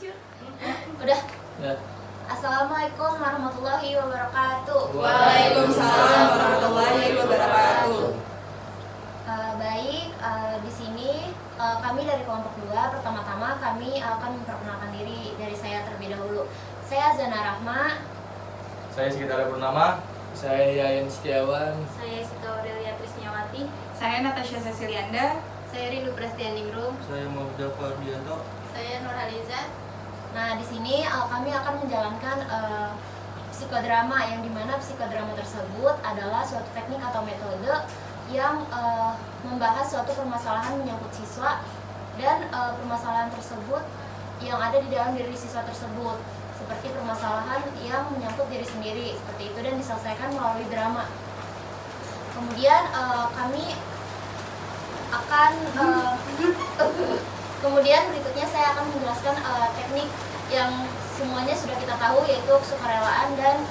Udah. Ya. Assalamualaikum warahmatullahi wabarakatuh. Waalaikumsalam warahmatullahi wabarakatuh. Baik, di sini kami dari kelompok 2. Pertama-tama kami akan memperkenalkan diri dari saya terlebih dahulu. Saya Zana Rahma. Saya Sekitar Purnama. Saya Yayan Setiawan. Saya Sita Aurelia Trisniawati. Saya Natasha Cecilianda. Saya Rindu Prastianingrum. Saya Muhammad Fardianto. Saya Nurhaliza. Nah, di sini kami akan menjalankan psikodrama, yang dimana psikodrama tersebut adalah suatu teknik atau metode yang membahas suatu permasalahan menyangkut siswa dan permasalahan tersebut yang ada di dalam diri siswa tersebut, seperti permasalahan yang menyangkut diri sendiri seperti itu, dan diselesaikan melalui drama. Kemudian kami akan kemudian berikutnya saya akan menjelaskan teknik yang semuanya sudah kita tahu, yaitu sukarelaan dan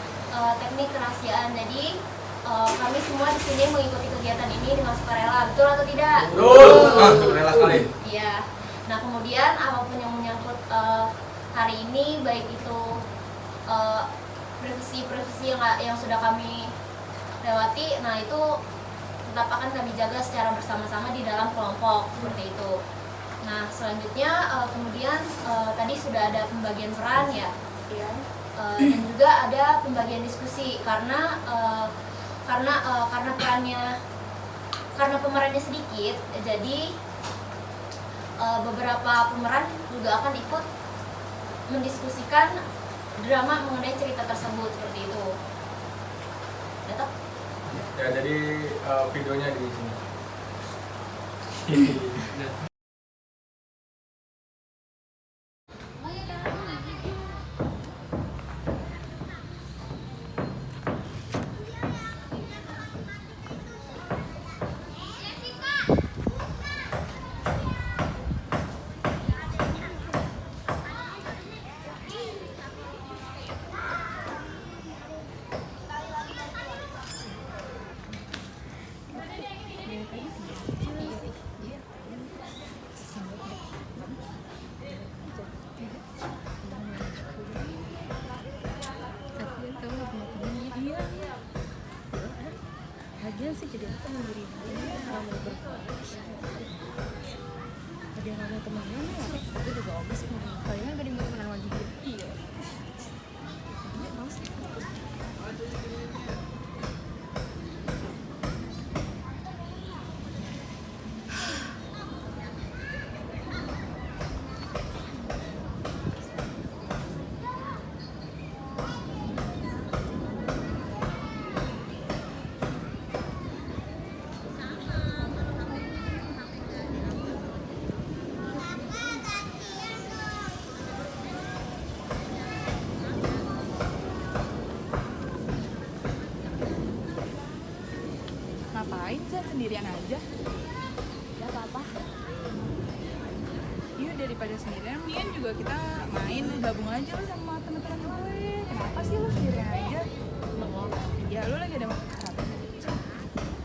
teknik kerahasiaan. Jadi kami semua di sini mengikuti kegiatan ini dengan sukarela, betul atau tidak? Betul. Sukarela sekali. Iya. Nah, kemudian apapun yang menyangkut hari ini, baik itu previsi yang sudah kami lewati, nah itu tetap akan kami jaga secara bersama-sama di dalam kelompok seperti itu. Nah, selanjutnya kemudian tadi sudah ada pembagian peran ya, dan juga ada pembagian diskusi karena pemerannya sedikit, jadi beberapa pemeran juga akan ikut mendiskusikan drama mengenai cerita tersebut seperti itu. Ya, jadi videonya di sini. Lagian sih jadi aku mau beri mau ada yang mau temenan ya, itu juga oke sih. Kalian gak ada yang mau temenan lagi gitu. Iya. Ngapain sih sendirian aja? Gak apa-apa. Iya, daripada sendirian, mendingan juga kita main, gabung aja lo sama teman-teman gue. Kenapa sih lo sendirian aja? Ya lo lagi ada masalah.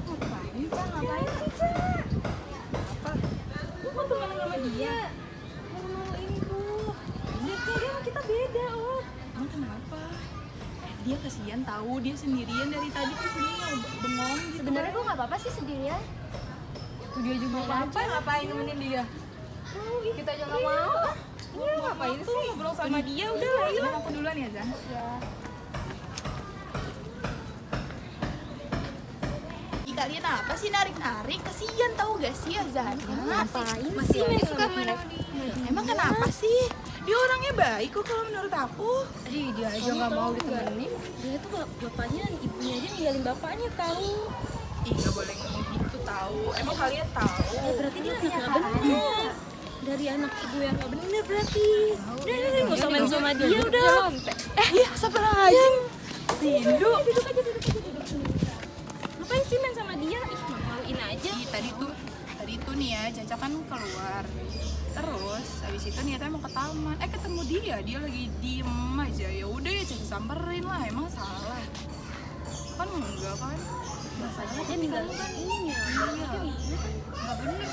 Ngapain sih? Ngapain sih, Cak? Apa? Lu mau temenan sama dia? Malu-malu ini tuh. Dia sama kita beda, oh. Emang kenapa? Dia kasihan tahu, dia sendirian dari tadi kesini bengong gitu. Sebenarnya gue nggak apa-apa sih sendirian. Tuh dia juga apa? Ngapain nemenin dia? Kita aja nggak mau. Iya, ngapain sih ngobrol sama dia? Udah lah, yuk. Aku duluan ya, Zan. Ya. Kalian apa sih narik-narik? Kasihan tahu gak sih Azan? Ngapain Masih sih? suka main sama dia. Emang kenapa sih? Dia orangnya baik kok kalau menurut aku. Dia aja nggak mau ditemenin. Dia tuh bapaknya, ibunya aja ninggalin bapaknya tahu. Ih, nggak boleh ngomong gitu tahu. Emang kalian tahu? Ya berarti dia anak nggak bener. Dari anak ibu yang nggak bener berarti. Udah, nggak usah main sama dia udah. Iya, astagfirullahaladzim. Duduk aja. Ngapain sih main sama dia? Ih, maluin aja. Tadi tuh nih ya, Caca kan keluar. Terus abis itu niatnya mau ke taman. Ketemu dia lagi diem aja. Ya udah ya Caca samperin lah, emang salah. Kan enggak kan? Masalahnya dia ninggalin ibunya. Iya. Nggak bener.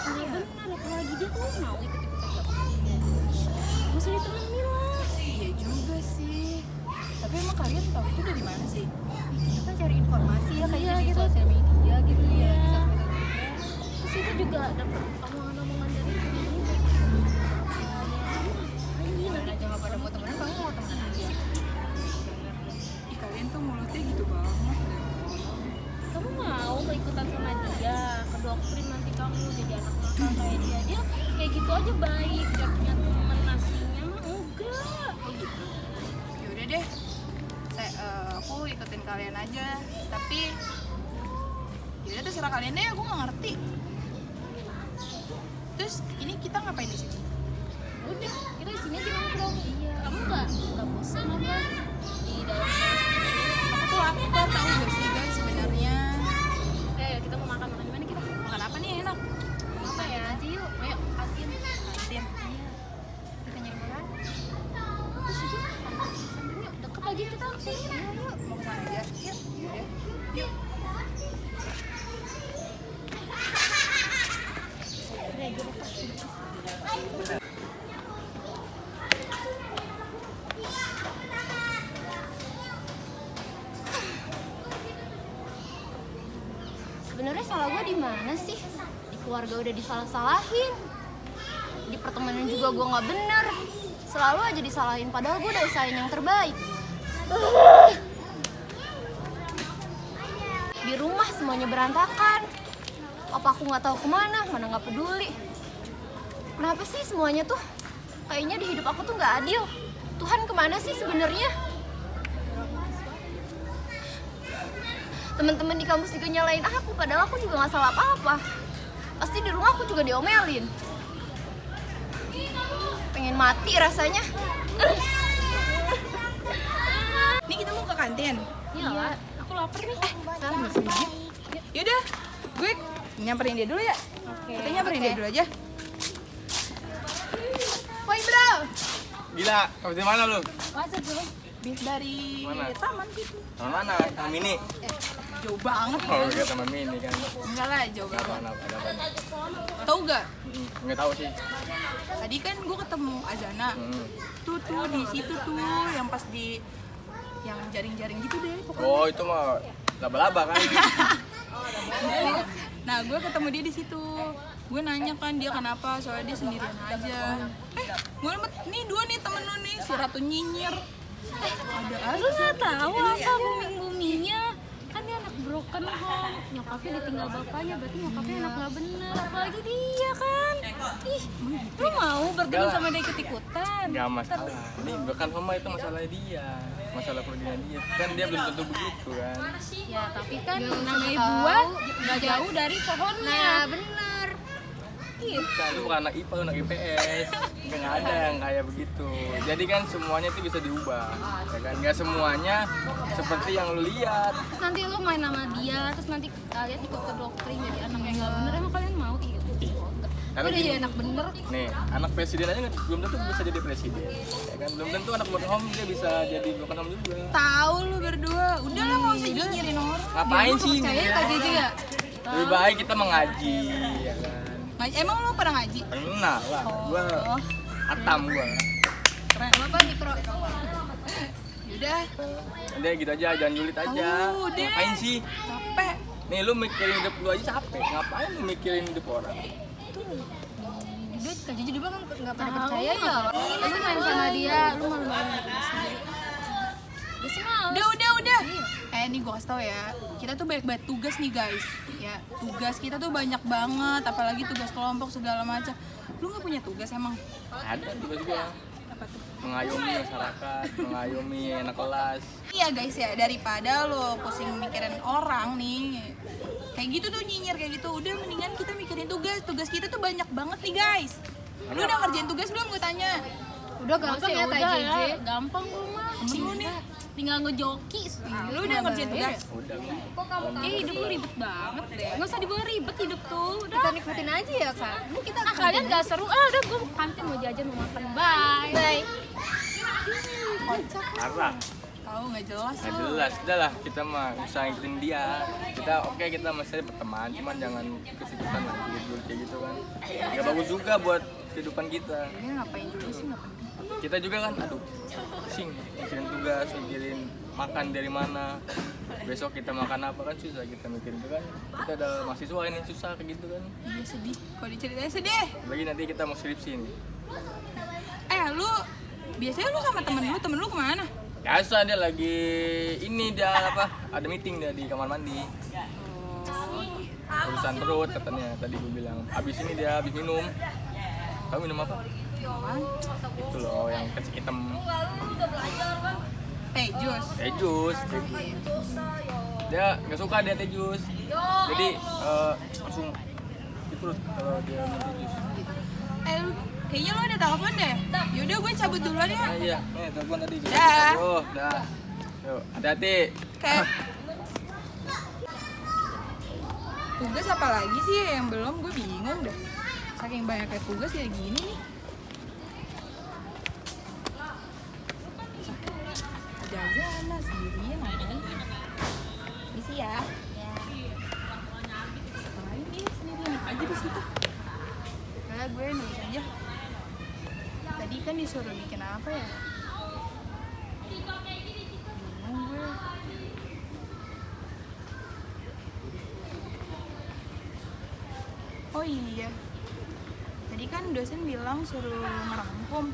Apalagi dia tuh mau ikut-ikutan bapaknya. Gak usah ditemenin lah. juga dapat omongan-omongan dari ini. Gimana aja nggak pada mau temenan, kamu mau temenan aja sih? Ih, kalian tuh mulutnya gitu banget deh. Kamu mau keikutan sama dia ke doktrin, nanti kamu jadi anak nakal kayak dia kayak gitu aja baik, gak punya teman, aslinya mah enggak. Oh gitu. Ya udah deh, aku ikutin kalian aja. Tapi ya udah terserah kalian deh, aku nggak ngerti. Terus ini kita ngapain di sini? Udah, kita di sini aja nongkrong. Iya. Kamu nggak bosan apa di dalam kelas ini? Aku tuh lapar tahu gak sih guys sebenarnya. Kita mau makan di mana kita? Makan apa nih enak? Apa ya? Aja yuk. Ayo, kantin. Kantin. Iya. Kita nyari makan. Terus itu sambil yuk. Deket lagi kita sih. Iya, yuk. Mau kesana aja? Yuk. Yaudah. Yuk. Sebenarnya salah gue di mana sih? Di keluarga udah disalah-salahin, di pertemanan juga gue nggak bener, selalu aja disalahin padahal gue udah usahain yang terbaik. Di rumah semuanya berantakan, apa aku nggak tahu kemana, mana nggak peduli. Kenapa sih semuanya tuh kayaknya di hidup aku tuh nggak adil? Tuhan kemana sih sebenarnya? Teman-teman di kampus juga nyalain aku, padahal aku juga nggak salah apa-apa. Pasti di rumah aku juga diomelin. Pengen mati rasanya. Nih kita mau ke kantin. Iya. Aku lapar nih. Sekarang nggak sih? Yaudah, gue nyamperin dia dulu ya. Oke. Kita nyamperin dia dulu aja. Woi bro, Gila, habis dari mana lu? masa dulu? Bis dari Mana? taman gitu. Taman mana? Taman mini. Jauh banget Oh, kan? iya taman mini kan. Enggak lah, jauh Ada banget. apa? Tahu gak? Nggak tahu sih. Tadi kan gue ketemu Azana. Tuh di situ tuh yang pas di yang jaring-jaring gitu deh pokoknya. Oh, itu mah laba-laba kan. Nah, gue ketemu dia di situ. Gue nanya kan dia kenapa, soalnya dia sendirian aja. Gue nih dua nih temen lu nih, si Ratu Nyinyir. Ada Lu aja. nggak tahu apa booming-boomingnya? Kan dia anak broken home, nyokapnya ditinggal bapaknya, berarti nyokapnya anak nggak bener. Apalagi dia kan. Ih, lu mau berteman sama dia ikut-ikutan? Nggak masalah. Ini bukan sama itu masalah dia. Masalah keluarga dia. Kan dia belum tentu begitu kan. Ya, tapi kan Ya, namanya tahu. buah nggak jauh dari pohonnya. Nah, bener. Bukan, lu bukan anak IPA, lu anak IPS. Nggak ada yang kayak begitu. Jadi kan semuanya itu bisa diubah. Ya kan? Nggak semuanya seperti yang lu lihat. Terus nanti lu main sama dia, terus nanti kalian ikut ke doktrin jadi anak yang nggak bener. Emang kalian mau gitu? Karena Udah gini, jadi anak bener. nih, anak presiden aja belum tentu bisa jadi presiden. Ya kan? Belum tentu anak broken home dia bisa jadi broken home juga. Tahu lu berdua. Udah lah, nggak usah nyinyirin orang. Ngapain sih? Percaya Kak JJ ya? Lebih baik kita mengaji, ya kan? Emang lu pernah ngaji? Pernah lah, gua atam gua. Bapak nih pro. Yaudah, Udah gitu aja, jangan julid aja. Udah. Ngapain sih? capek. Nih lu mikirin hidup lu aja capek. Ngapain lu mikirin hidup orang? Duit Kak JJ juga kan nggak pada percaya ya. Lu main sama dia, lu malu-maluin dia sendiri. Dia sih males. Udah. Nih gue kasih tau ya, kita tuh banyak banget tugas nih guys. Ya, tugas kita tuh banyak banget, apalagi tugas kelompok segala macam. Lu nggak punya tugas emang? Ada tugas gua. Apa tuh? Mengayomi masyarakat, mengayomi anak kelas. Iya guys ya, daripada lo pusing mikirin orang nih kayak gitu tuh nyinyir kayak gitu, udah mendingan kita mikirin tugas kita tuh banyak banget nih guys. Lu udah ngerjain tugas belum, gue tanya? Udah gampang ya Kak udah JJ. Gampang lu mah. Temen lu nih, Tinggal ngejoki. lu udah ngerjain tugas? Udah. Hidup lu ribet banget deh. Nggak usah dibawa ribet hidup tuh. Udah. Kita nikmatin aja ya, Kak. Ini kita kalian nggak seru. Udah gue kantin mau jajan mau makan. Bye. Parah. Tahu nggak jelas Nggak lu. jelas, udah lah kita mah usaha ngikutin dia. Kita oke, kita masih berteman, cuman jangan ikut-ikutan lagi kayak gitu kan. Nggak bagus juga buat kehidupan kita. Dia ngapain juga sih, nggak penting. Kita juga kan, aduh, pusing mikirin tugas, mikirin makan dari mana. besok kita makan apa kan susah kita mikir itu kan. Kita ada mahasiswa ini susah kayak gitu kan. Iya sedih, kalau diceritain sedih. Lagi nanti kita mau skripsi nih. Lu biasanya lu sama temen lu kemana? Biasa dia lagi ini dia apa? Ada meeting dia di kamar mandi. Urusan perut katanya tadi gue bilang. Abis ini dia habis minum. Kamu minum apa? Itu loh yang kecil hitam. Teh jus. Teh jus. Dia nggak suka dia teh jus. Jadi langsung di perut kalau dia minum teh jus. Kayaknya lo ada telepon deh. Yaudah gue cabut duluan ya. Iya, nih telepon tadi. Dah. Dah. Yuk, hati-hati. Kayak tugas apa lagi sih yang belum, gue bingung deh. Saking banyaknya tugas ya gini nih. Ada aja sendirian ngapain? Misi ya. Ngapain dia sendirian aja di situ? Nah, gue nulis aja. Tadi kan disuruh bikin apa ya? Bingung gue. Oh iya, tadi kan dosen bilang suruh ngerangkum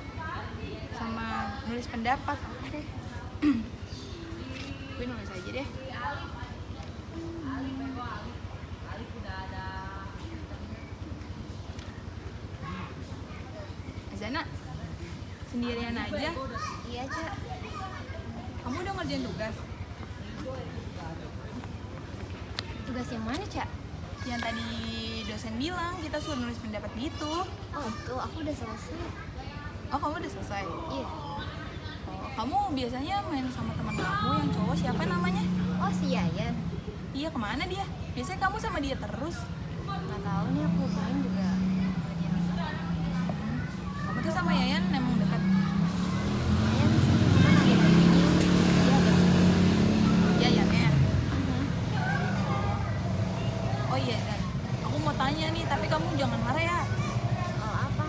sama nulis pendapat. Oke. Gue nulis aja deh. Azana, sendirian aja? Iya, Cak. Kamu udah ngerjain tugas? Tugas yang mana, Cak? Yang tadi dosen bilang kita suruh nulis pendapat gitu. Oh, itu aku udah selesai. Oh, kamu udah selesai? Iya. Oh, kamu biasanya main sama teman kamu yang cowok, siapa namanya? Oh, si Yayan. Iya, kemana dia? Biasanya kamu sama dia terus. Nggak tahu nih, aku hubungin juga. Kamu tuh sama Yayan emang dekat? Yayan sih, cuman akhir-akhir ini dia agak Yayan ya? Oh iya, Dan. Aku mau tanya nih, tapi kamu jangan marah ya. oh, apa?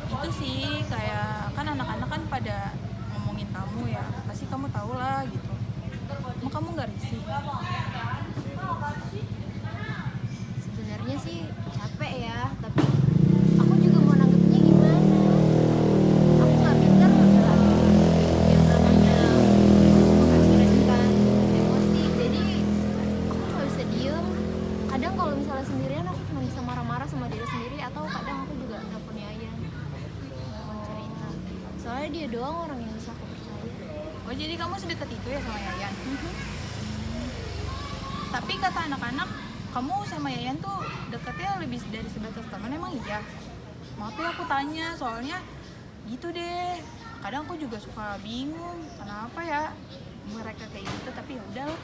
Itu sih, kayak kan anak-anak kan pada ngomongin kamu ya. Pasti kamu tahu lah gitu. Emang kamu nggak risih? Sebenarnya sih capek ya, tapi aku juga mau nanggepnya gimana? Aku nggak pintar yang namanya mengekspresikan emosi, jadi aku cuma bisa diem. Kadang kalau misalnya sendirian aku cuma bisa marah-marah sama diri sendiri, atau kadang aku juga nelfon Yayan, nelfon cerita. Soalnya dia doang orang yang bisa aku percaya. Oh jadi kamu sedekat itu ya sama Yayan? Tapi kata anak-anak, kamu sama Yayan tuh deketnya lebih dari sebatas teman, emang iya? Maaf ya aku tanya, soalnya gitu deh. Kadang aku juga suka bingung, kenapa ya mereka kayak gitu, tapi ya udah lah.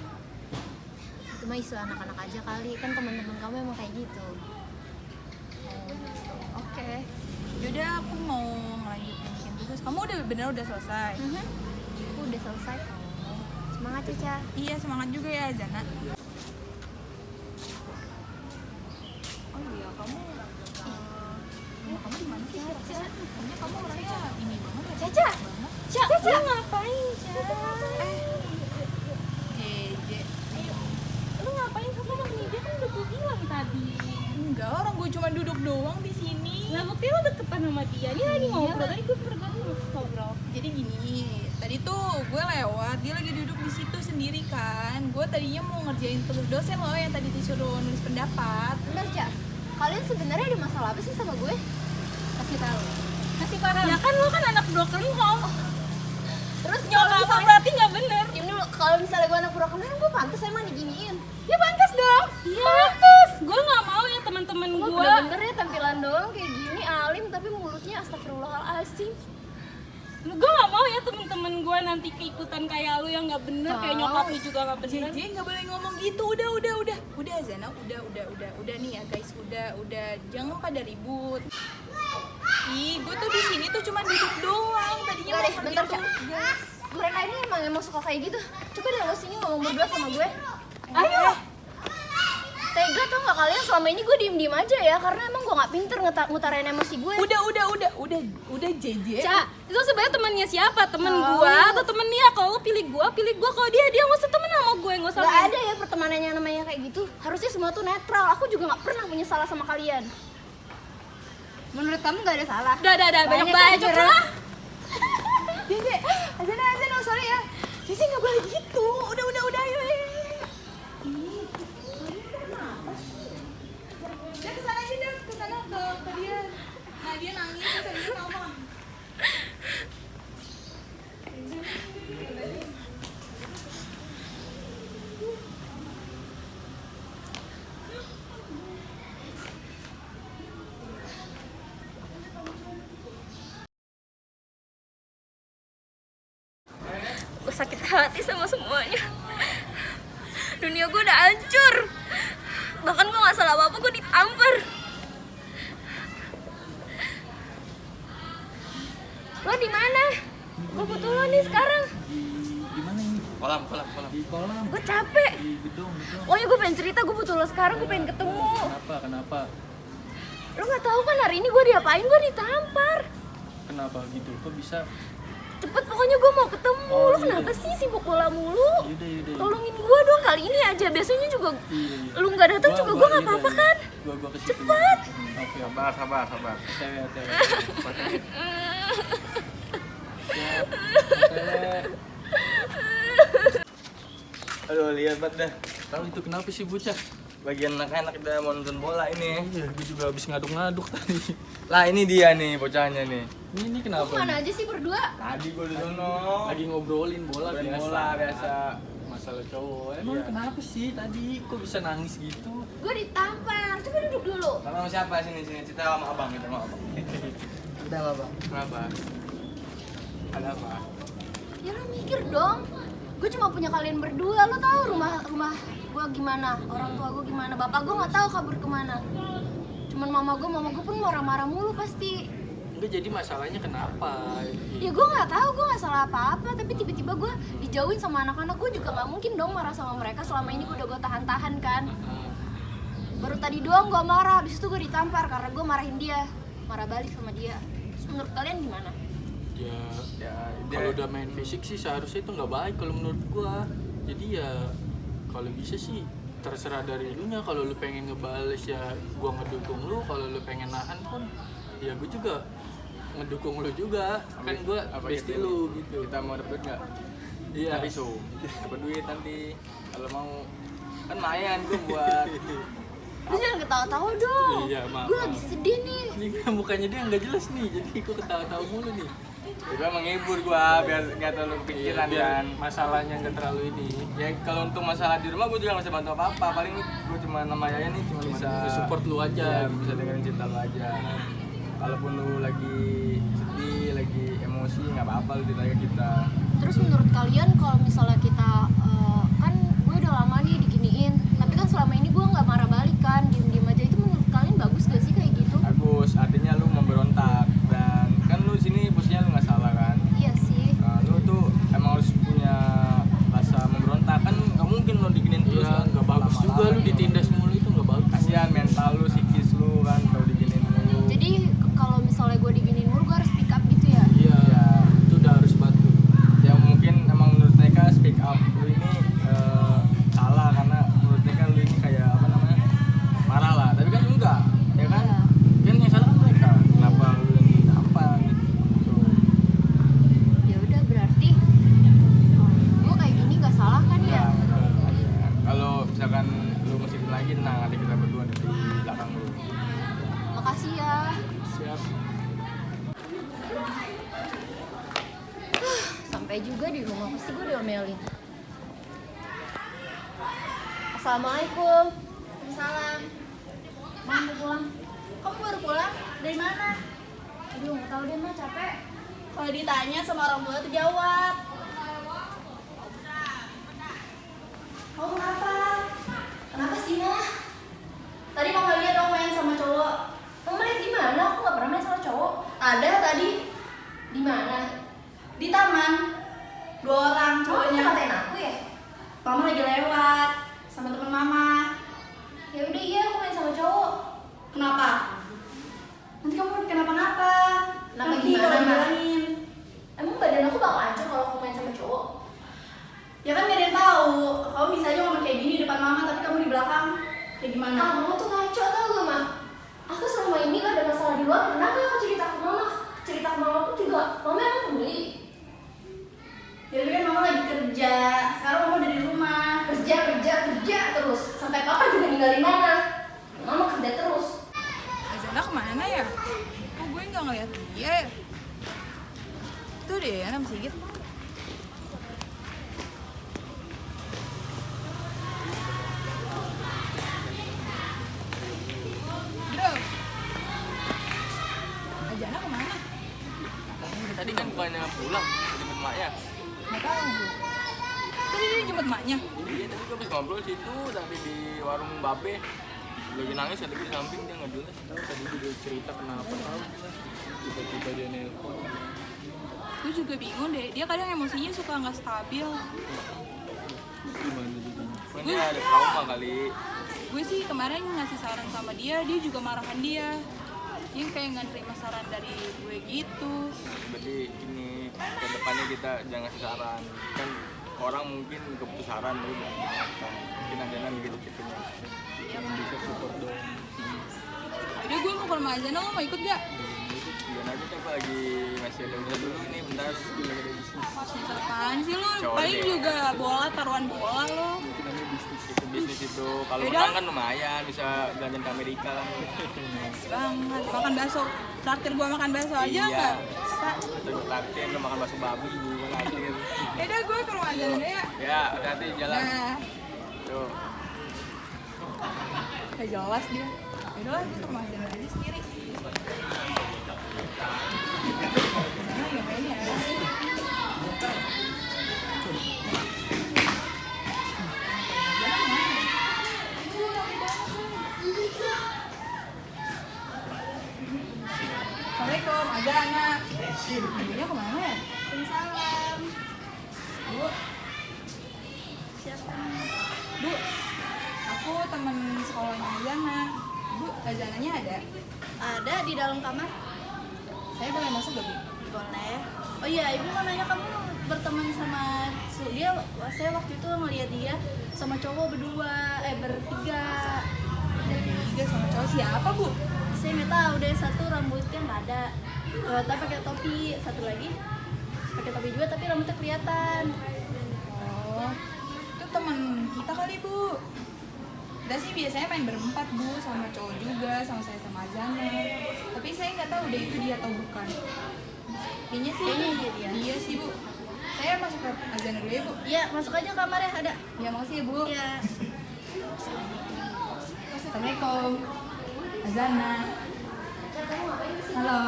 Itu mah isu anak-anak aja kali, kan teman-teman kamu emang kayak gitu. Oke. Yaudah aku mau ngelanjutin bikin tugas. Kamu udah selesai? Aku udah selesai. Semangat Cica. Iya semangat juga ya Zana. Oh iya kamu kamu di mana sih? Kayaknya kamu orangnya ini banget ya. Caca. Caca Ngapain, Cak? Jeje. Lu ngapain sama nih? Dia kan udah gue bilang tadi. Enggak, orang gue cuma duduk doang di sini. Lah bukti lu deketan sama dia. Dia lagi ngobrol. Tadi gue ngobrol. Jadi gini, tadi tuh gue lewat, dia lagi duduk di situ sendiri kan. Gue tadinya mau ngerjain tugas dosen loh yang tadi disuruh nulis pendapat. Bentar, Ca. Kalian sebenarnya ada masalah apa sih sama gue? Kasih tahu. Kasih paham. Ya kan lu kan anak broken home. Terus Nyokap lu berarti nggak bener. Diam dulu, kalau misalnya gue anak broken home, gue pantas emang diginiin. Ya pantas dong. Iya. Pantas. Gue nggak mau ya teman-teman Gue gue. bener-bener ya tampilan doang kayak gini, alim tapi mulutnya astagfirullahaladzim. Gue gak mau ya temen-temen gue nanti keikutan kayak lu yang gak bener, kayak nyokap lu juga gak bener. Jeje nggak boleh ngomong gitu, udah Zana, udah nih ya guys, udah jangan pada ribut. Ih, gue tuh di sini tuh cuma duduk doang, tadinya Nggak mau deh, bentar, kerja Ca. tugas. Mereka ini emang suka kayak gitu. Coba deh lo sini ngomong berdua sama gue. Ayo. Tega tau nggak kalian selama ini gue diem aja ya karena emang gue nggak pinter ngutarain emosi gue. Udah JJ. Ca, itu sebenarnya temannya siapa? Temen gua atau temen dia? Kalau lu pilih gua. Kalau dia nggak usah temen sama gue, nggak usah. Gak ada ya pertemanannya namanya kayak gitu. Harusnya semua tuh netral. Aku juga nggak pernah punya salah sama kalian. Menurut kamu nggak ada salah? Udah, banyak bacot lah. JJ, azan, oh sorry ya. JJ nggak boleh gitu. Udah, ayo. Dia kesana aja deh, kesana ke dia. Nah dia nangis terus dia ngomong. Gue sakit hati sama semuanya. Dunia gue udah hancur. Bahkan gue nggak salah apa-apa, gue ditampar. Lo di mana? Gue butuh lo nih sekarang. Di mana ini? Kolam. Di kolam. Gue capek. Di gedung. Pokoknya gue pengen cerita, gue butuh lo sekarang, gue pengen ketemu. Kenapa? Lo nggak tahu kan hari ini gue diapain? Gue ditampar. Kenapa gitu? Kok bisa? Cepet, pokoknya gue mau ketemu. Oh, Lo iya. kenapa sih sibuk bola mulu? Yaudah. Tolongin gue dong kali ini aja. Biasanya juga Iya. lu nggak datang juga gue nggak iya, apa-apa iya. kan? Gua ke situ. Cepet. Oke. Sabar. Tewek. Aduh, lihat banget dah. Tahu itu kenapa sih bocah? Bagian anak-anak udah mau nonton bola ini. Iya, gue juga habis ngaduk-ngaduk tadi. Lah ini dia nih bocahnya nih. Ini kenapa? Mana aja sih berdua? Tadi gue di sono. Lagi ngobrolin bola Ngobrolin biasa. bola, biasa. Masalah cowok. Emang Iya. kenapa sih tadi kok bisa nangis gitu? Gue ditampar. Coba duduk dulu. Sama siapa sini cerita sama abang kita sama abang. Kita sama abang. Kenapa? Ada apa? Ya lo mikir dong. Gue cuma punya kalian berdua. Lo tahu rumah gue gimana, orang tua gue gimana, bapak gue nggak tahu kabur kemana. Cuman mama gue pun marah-marah mulu pasti. Enggak, jadi masalahnya kenapa? Ya gue nggak tahu, gue nggak salah apa-apa, tapi tiba-tiba gue dijauhin sama anak-anak. Gue juga nggak mungkin dong marah sama mereka. Selama ini gue udah tahan-tahan kan. Baru tadi doang gue marah, habis itu gue ditampar karena gue marahin dia, marah balik sama dia. Terus menurut kalian gimana? Ya, kalau udah main fisik sih seharusnya itu nggak baik kalau menurut gua. Jadi ya kalau bisa sih terserah dari lu nya. Kalau lu pengen ngebales ya gua ngedukung lu. Kalau lu pengen nahan pun ya gua juga ngedukung lu juga. Kan gua bestie lu gitu. Kita mau dapet nggak? Iya. Tapi dapat duit nanti. Kalau mau kan lumayan gue buat. Lu jangan ketawa-tawa dong. Iya, maaf. Gue lagi sedih nih. Ini kan mukanya dia nggak jelas nih. Jadi gua ketawa-tawa mulu nih. Juga menghibur gua biar nggak terlalu kepikiran biar kan. masalahnya nggak terlalu ini. Ya kalau untuk masalah di rumah gua juga nggak bisa bantu apa-apa. Paling gua cuma nama Yaya nih cuma bisa support lu aja. Ya, bisa dengerin cerita lu aja. Kalaupun lu lagi sedih, lagi emosi, nggak apa-apa lu cerita ke kita. Terus menurut kalian kalau misalnya kita kan gue udah lama nih diginiin, tapi kan selama ini gue nggak marah balik kan, diem-diem aja, itu menurut kalian bagus gak sih kayak gitu? Bagus, artinya lu memberontak dan kan lu sini posisinya lu nggak salah kan. Iya sih. Nah, lu tuh emang harus punya rasa memberontak kan, nggak mungkin lu diginin terus. Iya, kan. nggak bagus juga Lama-lama lu gitu. ditindas mulu, itu nggak bagus. Kasihan mental lu, psikis lu kan kalau diginin mulu. Jadi kalau misalnya gue diginiin mulu, gue harus pick up gitu ya? Iya, Ya. itu udah harus bantu. Ya mungkin emang menurut mereka speak up lu ini salah karena menurut mereka lu ini kayak apa namanya marah lah, tapi kan enggak ya kan. Kan yang salah kan mereka, kenapa lu yang gampang gitu. Ya udah berarti gue kayak gini nggak salah kan ya? Kalau misalkan lu mesti lagi, tenang, ada kita berdua di belakang lu. Makasih ya. Siap. Sampai juga di rumah pasti gue diomelin. Assalamualaikum. Salam. Mau pulang? Kamu baru pulang? Dari mana? Aduh nggak tahu deh mah, capek. Kalau ditanya sama orang tua tuh jawab. Oh kenapa? Kenapa sih mah? Tadi mama lihat dong main sama cowok. Mama lihat di mana? Aku nggak pernah main sama cowok. Ada tadi. Di mana? Di taman. 2 orang Cowoknya cowoknya. ngatain aku ya? Mama lagi lewat sama teman mama. Ya udah iya, aku main sama cowok. Kenapa? Nanti kamu kenapa-napa. Kenapa Nanti gimana, kalau Ma? dibilangin. Emang badan aku bakal hancur kalau aku main sama cowok? Ya kan gak ada yang tahu. Kamu bisa aja ngomong kayak gini di depan mama, tapi kamu di belakang kayak gimana? Kamu tuh ngaco tau gak, Ma? Aku selama ini gak ada masalah di luar, pernah gak aku cerita ke mama? Cerita ke mama aku juga, mama emang peduli. Ya tapi kan mama lagi kerja. Sekarang mama udah di rumah. Kerja terus. Sampai kapan juga ninggalin mama? Mama kerja terus. Azana kemana ya? Kok gue nggak ngeliat dia? Tuh deh, Nam Sigit. Bro, Azana kemana? Tadi kan bukannya pulang, jemput emaknya. Nggak tahu gue. Tadi dia jemput emaknya. Iya, tadi gue habis ngobrol situ, tadi di warung Babe. Lagi nangis, tadi di samping dia nggak jelas. Tadi juga cerita kenapa tahu kita. Tiba-tiba dia nelpon. Gue juga bingung deh, dia kadang emosinya suka nggak stabil. Gimana jadinya? Mungkin dia ada trauma kali. Gue sih kemarin ngasih saran sama dia juga marahan dia. Dia kayak nggak terima saran dari gue gitu. Berarti ini ke depannya kita jangan ngasih saran. Kan orang mungkin keputus saran tapi jangan dimakan. Mungkin ada gitu tipenya. Yang bisa support dong. Jadi gue mau ke rumah Azana, lo mau ikut gak? Iya nanti coba lagi masih ada usaha dulu nih bentar. Lagi ada bisnis. Bisnis apaan sih lo? Cowok Paling deh. juga bola, taruhan bola lo. Itu namanya bisnis. Itu bisnis itu. Kalau Yaudah. menang kan lumayan bisa jalan ke Amerika kan. Banget, makan bakso. Traktir gue makan bakso aja Iya. nggak bisa. Atau gue traktir, lu makan bakso babi gue traktir. Yaudah gue ke rumah Azana deh ya. Ya, hati-hati jalan. Nah, Tuh. gak jelas dia. Yaudah lah, ke rumah Azana aja sendiri. Azana ngapain ya? Assalamualaikum, Azana. Ibunya kemana ya? Waalaikumsalam. Bu, Siapa? Bu, aku teman sekolahnya Azana. Bu, Azananya ada? Ada di dalam kamar. Saya boleh masuk gak, Bu? Boleh. Oh iya, ibu mau nanya kamu berteman sama dia. Saya waktu itu ngeliat dia sama cowok bertiga. Tiga sama cowok siapa, Bu? Saya nggak tahu deh, satu rambutnya nggak ada, tapi pakai topi, satu lagi pakai topi juga tapi rambutnya kelihatan. Oh, itu teman kita kali, Bu. Kita sih biasanya main berempat, Bu, sama cowok juga, sama saya sama Azana. Tapi saya nggak tahu deh itu dia atau bukan. Kayaknya sih. Kayaknya dia. Iya sih, Bu. Saya masuk ke Azana dulu ya, Bu. Iya, masuk aja kamarnya ada. Ya, makasih ya, Bu. Iya. Assalamualaikum. Azana. Kamu ngapain sih? Halo.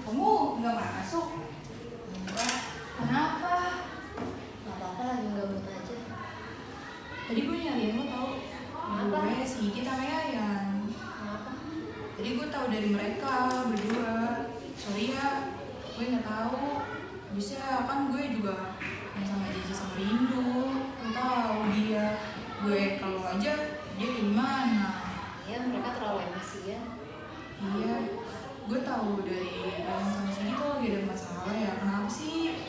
Kamu nggak masuk? Enggak. Kenapa? Gak apa-apa lagi gabut aja. Tadi gue nyariin lo tau. Kenapa? Gue Sigit sama Yayan. Kenapa? Tadi gue tahu dari mereka berdua. Sorry ya, gue nggak tahu. Bisa kan gue juga yang sama Jiji sama Rindu. Gue tahu dia. Gue kalau aja dia kayak gimana? Iya, mereka terlalu emosian. Iya, gue tahu dari Yayan sama Sigit tuh lagi ada masalah ya. Kenapa sih?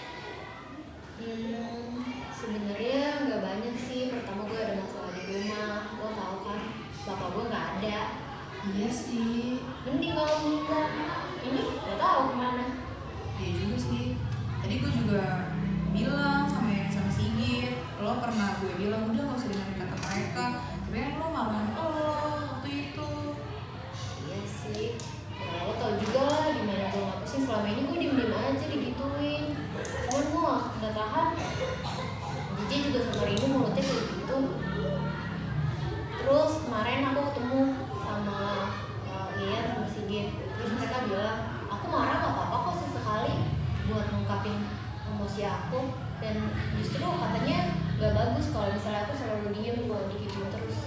Sebenarnya nggak banyak sih. Pertama gue ada masalah di rumah. Lo tau kan, bapak gue nggak ada. Iya sih. Mending kalau meninggal. Ini nggak tahu kemana. Iya juga sih. Tadi gue juga bilang sama yang sama Sigit, lo pernah gue bilang udah gak usah dengerin kata mereka. Tapi kan lo marahin lo waktu itu. Iya sih. Ya lo tau juga lah gimana gue ngapusin. Selama ini gue diem-diem aja digituin. Cuman gue nggak tahan. Jiji juga sama Rindu mulutnya kayak gitu. Terus kemarin aku ketemu sama Ian sama Sigit. Terus mereka bilang, aku marah gak apa-apa kok sesekali buat ngungkapin emosi aku. Dan justru katanya gak bagus kalau misalnya aku selalu diem kalau digituin terus.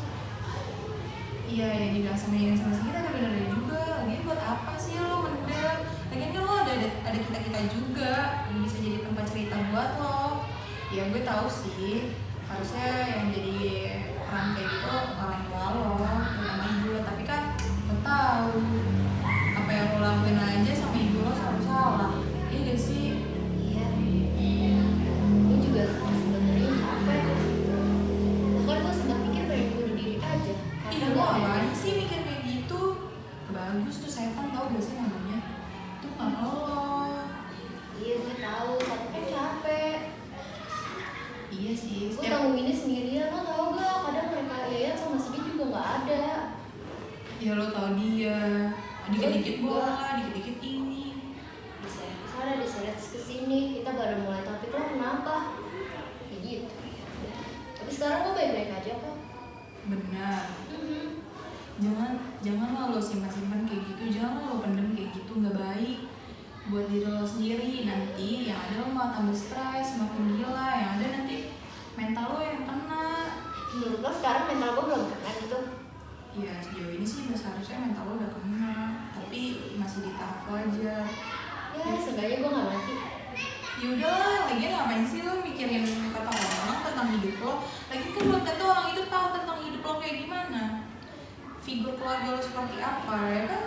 Iya, yang dibilang sama Yayan sama Sigit ada benernya juga. Lagian buat apa sih lo mendem? Lagian kan lo ada kita-kita juga yang bisa jadi tempat cerita buat lo. Ya gue tahu sih, harusnya yang jadi dikit-dikit bola, dikit-dikit ini. Diseret ke sana, diseret ke sini. Kita baru mulai topik, lo kenapa? Kayak gitu. Tapi sekarang lo baik-baik aja kok. Benar. Jangan lo simpan-simpan kayak gitu, jangan lo pendem kayak gitu, nggak baik buat diri lo sendiri. Nanti yang ada lo malah tambah stres, makin gila, yang ada nanti mental lo yang kena. Menurut lo sekarang mental gue belum kena gitu? Ya sejauh ini sih seharusnya mental lo udah kena, tapi masih di tahap aja. Ya seenggaknya gue gak mati. Yaudah, lagian ngapain sih lo mikirin kata orang tentang hidup lo? Lagi kan belum tentu orang itu tahu tentang hidup lo kayak gimana, figur keluarga lo seperti apa, ya kan?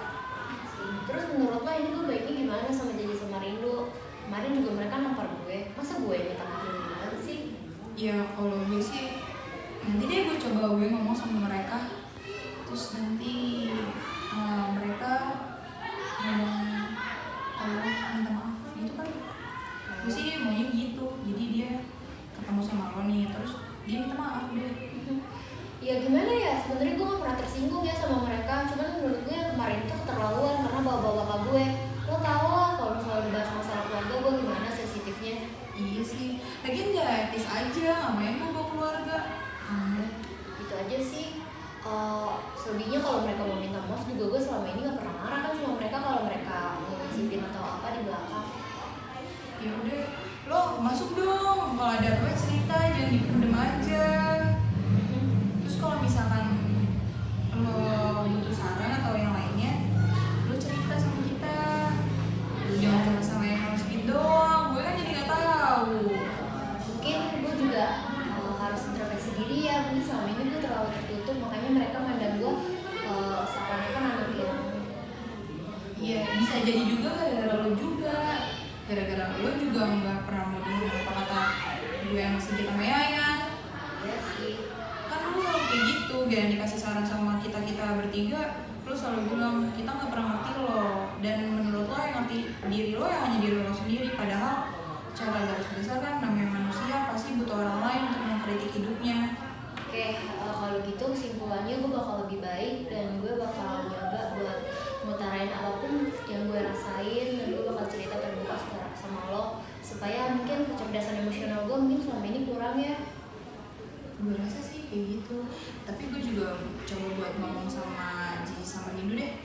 Terus menurut lo ini gue baiknya gimana sama Jaja sama Rindu? Kemarin juga mereka nampar gue, masa gue yang minta maaf gimana sih? Ya kalau gue sih nanti deh gue coba ngomong sama mereka, terus nanti mereka minta maaf gitu kan. Gue sih maunya gitu, jadi dia ketemu sama lo nih, terus dia minta maaf deh. Ya gimana ya, sebenarnya gue gak pernah tersinggung ya sama mereka. Cuman menurut gue yang kemarin itu keterlaluan karena bawa bapak gue. Lo tau lah kalau misalnya dibahas masalah keluarga gue gimana sensitifnya. Iya sih, lagian gak etis aja, ngapain lo bawa keluarga. Gitu aja sih. Selebihnya kalau mereka mau minta maaf juga gue selama ini gak pernah marah kan sama mereka kalau mereka ngesipin atau apa di belakang. Ya udah, lo masuk dong, kalau ada apa cerita, jangan dipendem aja. Terus kalau misalkan lo butuh saran atau yang lainnya, lo cerita sama kita. Lo jangan cuma sama yang harus gitu doang, gue kan jadi gak tahu. Mungkin gue juga harus introspeksi diri ya. Mungkin selama ini gue terlalu tertutup, makanya mereka mandang gue seakan-akan anak yang Iya, bisa jadi juga gara-gara lo juga. Gara-gara lo juga nggak pernah mau dengerin apa kata gue yang masih kita Yayan. ya sih. Kan lo selalu kayak gitu, gak dikasih saran sama kita bertiga, lo selalu bilang kita nggak pernah ngerti lo, dan menurut lo yang ngerti diri lo yang hanya diri lo sendiri. Padahal cara garis besar kan namanya manusia pasti butuh orang lain untuk mengkritik hidupnya. Oke, kalau gitu kesimpulannya gue bakal lebih baik dan gue bakal nyoba buat ngutarain apapun yang gue rasain, dan gue bakal cerita terbuka sama lo supaya mungkin kecerdasan emosional gue mungkin selama ini kurang ya. Gue rasa sih kayak gitu, tapi gue juga coba buat ngomong sama Ji sama Nindu deh,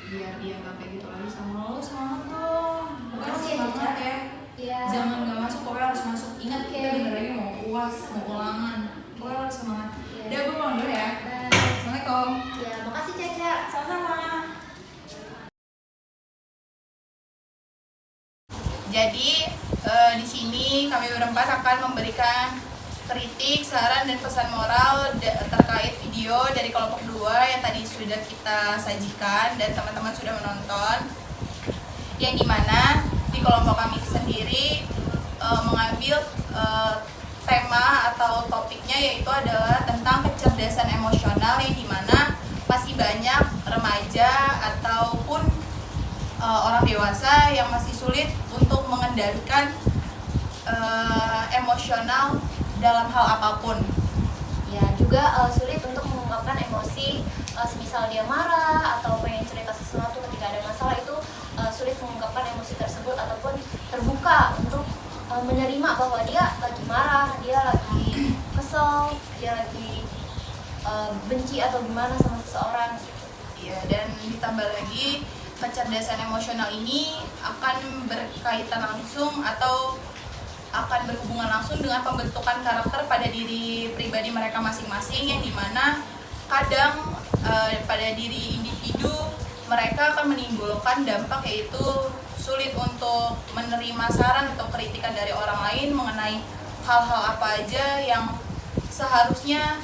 biar dia nggak kayak gitu lagi sama lo. Semangat dong, pokoknya Makasih ya, semangat Cica. ya. Iya. Jangan nggak masuk, pokoknya harus masuk. Ingat Oke. kita bentar lagi mau UAS, mau ulangan, pokoknya harus semangat. Iya. Udah, gue pulang dulu ya. Bye. Assalamualaikum. Ya, makasih Caca. Sama-sama. Jadi di sini kami berempat akan memberikan kritik, saran, dan pesan moral terkait video dari kelompok 2 yang tadi sudah kita sajikan dan teman-teman sudah menonton. Yang dimana di kelompok kami sendiri mengambil tema atau topiknya yaitu adalah tentang kecerdasan emosional, yang dimana masih banyak remaja ataupun orang dewasa yang masih sulit untuk mengendalikan emosional dalam hal apapun. Ya, juga sulit untuk mengungkapkan emosi, semisal dia marah atau pengen cerita sesuatu ketika ada masalah, itu sulit mengungkapkan emosi tersebut ataupun terbuka untuk menerima bahwa dia lagi marah, dia lagi kesel, dia lagi benci atau gimana sama seseorang. Ya, dan ditambah lagi kecerdasan emosional ini akan berkaitan langsung atau akan berhubungan langsung dengan pembentukan karakter pada diri pribadi mereka masing-masing, yang dimana kadang pada diri individu mereka akan menimbulkan dampak, yaitu sulit untuk menerima saran atau kritikan dari orang lain mengenai hal-hal apa aja yang seharusnya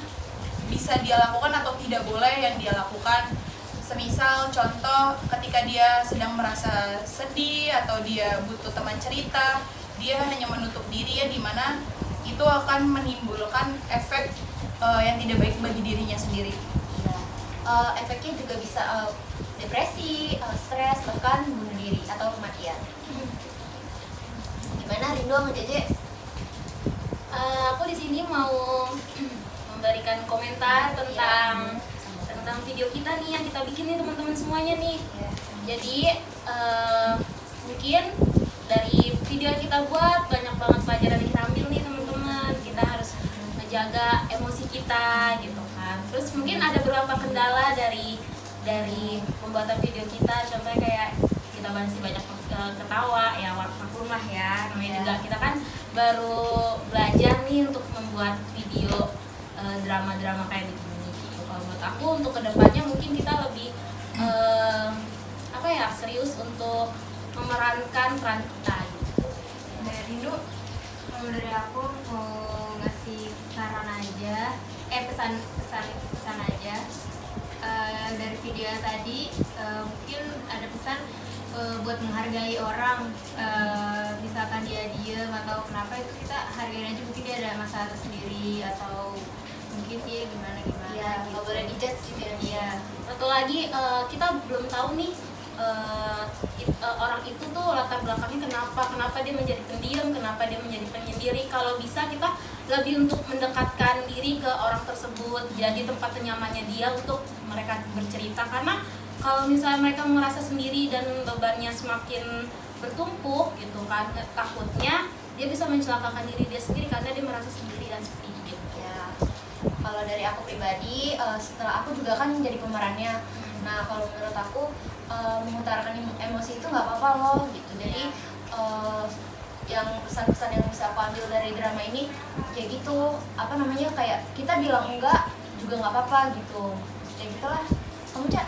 bisa dia lakukan atau tidak boleh yang dia lakukan. Semisal contoh ketika dia sedang merasa sedih atau dia butuh teman cerita, dia hanya menutup diri, ya, dimana itu akan menimbulkan efek yang tidak baik bagi dirinya sendiri. Efeknya juga bisa depresi, stres, bahkan bunuh diri atau kematian. Gimana Rindu sama Jeje? Aku di sini mau memberikan komentar tentang tentang video kita nih yang kita bikin nih teman-teman semuanya nih. Jadi mungkin dari video yang kita buat banyak banget pelajaran yang kita ambil nih teman-teman. Kita harus menjaga emosi kita gitu kan. Terus mungkin ada beberapa kendala dari pembuatan video kita, contohnya kayak kita masih banyak ketawa ya, maklum lah ya, namanya juga kita kan baru belajar nih untuk membuat video drama-drama kayak begini gitu. Kalau menurut aku untuk kedepannya mungkin kita lebih serius untuk memerankan peran kita gitu. Dari Rindu, kalau dari aku mau ngasih saran aja, pesan aja. Dari video yang tadi mungkin ada pesan buat menghargai orang, misalkan dia diem atau kenapa, itu kita hargain aja, mungkin dia ada masalah tersendiri atau mungkin dia gimana Ya, gitu. nggak boleh dijudge gitu ya. Iya. Satu lagi kita belum tahu nih orang itu tuh latar belakangnya kenapa dia menjadi pendiam, kenapa dia menjadi penyendiri. Kalau bisa kita lebih untuk mendekatkan diri ke orang tersebut, jadi tempat nyamannya dia untuk mereka bercerita. Karena kalau misalnya mereka merasa sendiri dan bebannya semakin bertumpuk gitu kan, takutnya dia bisa mencelakakan diri dia sendiri karena dia merasa sendiri dan sepi gitu. Ya, kalau dari aku pribadi, setelah aku juga kan jadi pemerannya. Nah, kalau menurut aku mengutarakan emosi itu nggak apa-apa loh gitu. Jadi yang pesan-pesan yang bisa aku ambil dari drama ini kayak gitu, kayak kita bilang enggak juga nggak apa-apa gitu. Kayak gitulah. Kamu Cak?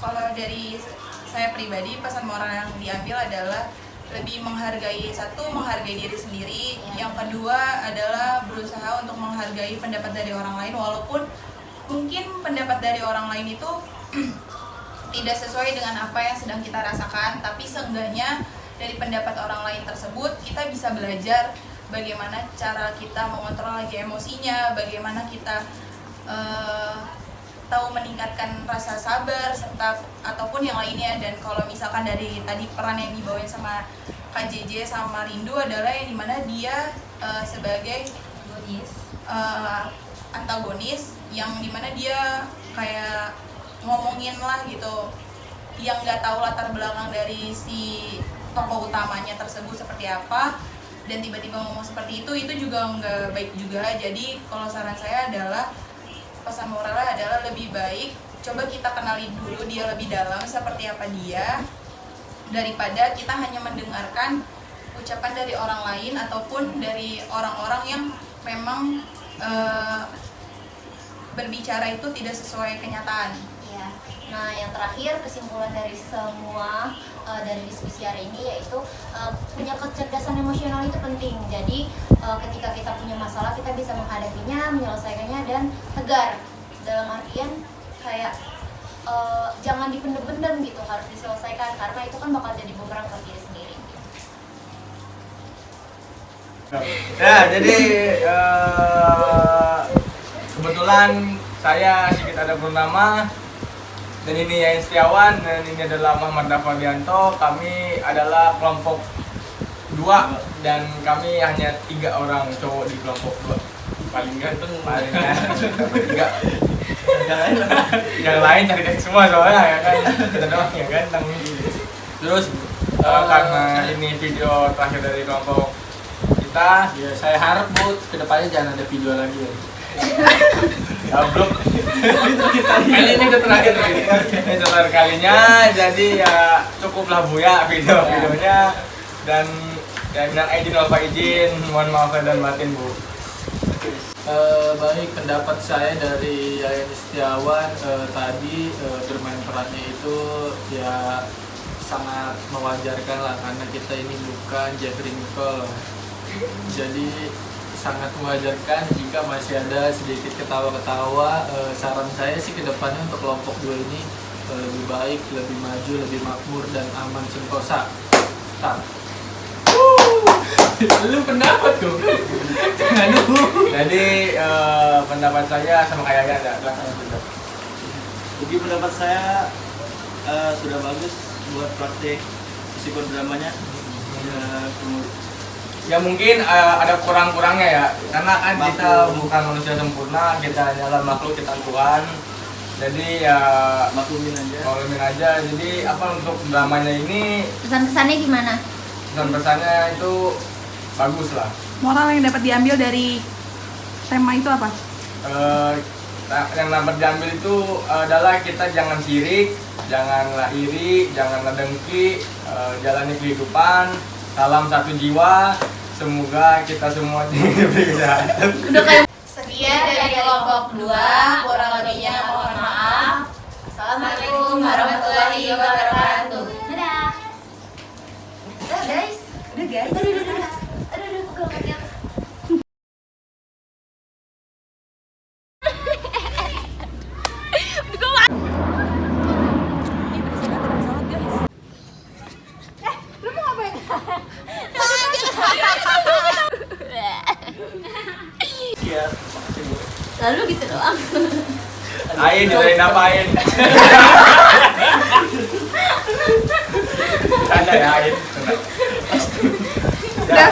Kalau dari saya pribadi, pesan moral yang diambil adalah lebih menghargai diri sendiri. Yang kedua adalah berusaha untuk menghargai pendapat dari orang lain, walaupun mungkin pendapat dari orang lain itu tidak sesuai dengan apa yang sedang kita rasakan, tapi seenggaknya dari pendapat orang lain tersebut kita bisa belajar bagaimana cara kita mengontrol lagi emosinya, bagaimana kita tahu meningkatkan rasa sabar serta ataupun yang lainnya. Dan kalau misalkan dari tadi peran yang dibawain sama Kak JJ sama Rindu adalah yang dimana dia sebagai antagonis, yang dimana dia kayak ngomongin lah gitu yang nggak tahu latar belakang dari si tokoh utamanya tersebut seperti apa, dan tiba-tiba ngomong seperti itu juga nggak baik juga. Jadi kalau saran saya adalah, pesan moralnya adalah lebih baik coba kita kenali dulu dia lebih dalam seperti apa dia, daripada kita hanya mendengarkan ucapan dari orang lain ataupun dari orang-orang yang memang berbicara itu tidak sesuai kenyataan. Ya. Nah, yang terakhir kesimpulan dari semua dari diskusi hari ini yaitu punya kecerdasan emosional itu penting. Jadi ketika kita punya masalah kita bisa menghadapinya, menyelesaikannya dan tegar. Dalam artian kayak jangan dipendem-pendem gitu, harus diselesaikan karena itu kan bakal jadi bumerang ke diri sendiri. Ya, jadi kebetulan saya Sigit Ada Purnama dan ini Yain Setiawan dan ini adalah Muhammad Dafadianto. Kami adalah kelompok 2 dan kami hanya 3 orang cowok di kelompok 2. Paling ganteng dapat 3. Yang lain cari dari semua soalnya ya kan, kita doang yang ganteng. Terus karena ini video terakhir dari kelompok kita, Ya saya harap Bu kedepannya jangan ada video lagi ya. Gablok. Kali ini udah terakhir nih. Ini terakhir kalinya, jadi ya cukuplah Bu ya videonya. Dan ya minal aidin wal faizin, mohon maaf dan batin Bu. Baik, pendapat saya dari Yayan Setiawan tadi bermain perannya itu ya sangat mewajarkan lah, karena kita ini bukan Jeffrey Nicole. Jadi sangat mewajarkan jika masih ada sedikit ketawa-ketawa. Saran saya sih ke depannya untuk kelompok 2 ini lebih baik, lebih maju, lebih makmur dan aman sentosa. Lu pendapat tuh? Jadi pendapat saya sama kayak ada. Jadi pendapat saya sudah bagus buat praktik psikodramanya. Ya mungkin ada kurang-kurangnya ya, karena kan kita bukan manusia sempurna, kita adalah makhluk ciptaan Tuhan. Jadi ya maklumin aja. Jadi apa untuk dramanya ini Pesan-kesannya gimana? pesan-pesannya itu bagus lah. Moral yang dapat diambil dari tema itu apa? Yang dapat diambil itu adalah kita jangan sirik, janganlah iri, janganlah dengki, jalani kehidupan, salam satu jiwa, semoga kita semua diberi kesehatan. Sekian dari kelompok 2, kurang lebihnya mohon maaf. Assalamualaikum warahmatullahi wabarakatuh. Dadah. Udah guys. Udah. Aduh, pegel kaki aku. Iya. Lalu gitu doang. Ain, dirain apain? Canda ya Ain. Udah.